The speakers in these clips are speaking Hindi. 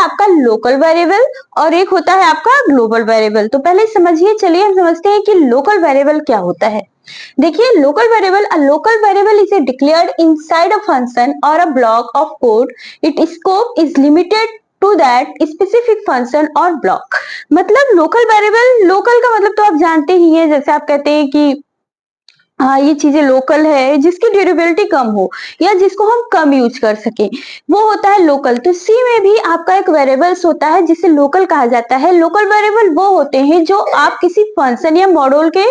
आपका लोकल वेरिएबल और एक होता है आपका ग्लोबल वेरिएबल। तो पहले समझिए, चलिए हम समझते हैं कि लोकल वेरिएबल क्या होता है। देखिए, local variable is declared inside a function और a block of code. It scope is limited to that specific function और ब्लॉक। मतलब लोकल वेरिएबल, लोकल का मतलब तो आप जानते ही हैं, जैसे आप कहते हैं कि हाँ, ये चीजें लोकल है जिसकी ड्यूरेबिलिटी कम हो या जिसको हम कम यूज कर सके, वो होता है लोकल। तो सी में भी आपका एक वेरिएबल्स होता है जिसे लोकल कहा जाता है। लोकल वेरिएबल वो होते हैं जो आप किसी फंक्शन या मॉड्यूल के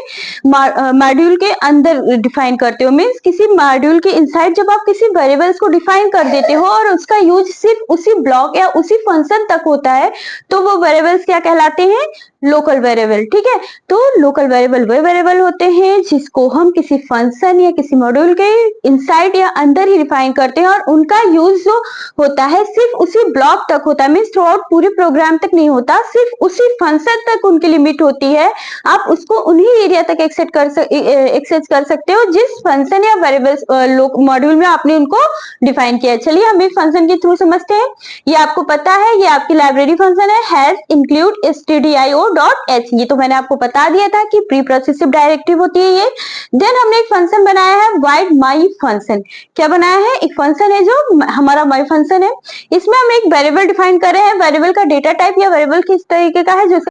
मॉड्यूल के अंदर डिफाइन करते हो। मीन्स किसी मॉड्यूल के इनसाइड जब आप किसी वेरिएबल्स को डिफाइन कर देते हो और उसका यूज सिर्फ उसी ब्लॉक या उसी फंक्शन तक होता है, तो वो वेरिएबल्स क्या कहलाते हैं? Local variable. ठीक है, तो लोकल वेरिएबल वे वेरिएबल होते हैं जिसको हम किसी फंक्शन या किसी मॉड्यूल के इनसाइड या अंदर ही डिफाइन करते हैं और उनका यूज जो होता है सिर्फ उसी ब्लॉक तक होता है। मीन्स थ्रू आउट पूरे प्रोग्राम तक नहीं होता, सिर्फ उसी फंक्शन तक उनकी लिमिट होती है। आप उसको उन्हीं एरिया तक एक्सेस कर सकते हो जिस फंक्शन या वेरिएबल्स मॉड्यूल में आपने उनको डिफाइन किया है। चलिए हम एक फंक्शन के थ्रू समझते हैं। ये आपको पता है, ये आपकी लाइब्रेरी फंक्शन है, हैज इंक्लूड stdio.h। ये तो मैंने आपको बता दिया था कि प्री प्रोसेसिव डायरेक्टिव होती है ये। देन हमने एक फंक्शन बनाया है वाइड माई फंक्शन। क्या बनाया है? एक फंक्शन है जो हमारा माई फंक्शन है। इसमें हम एक वेरिएबल डिफाइन कर रहे हैं। वेरिएबल का डेटा टाइप या वेरिएबल किस तरीके का है जो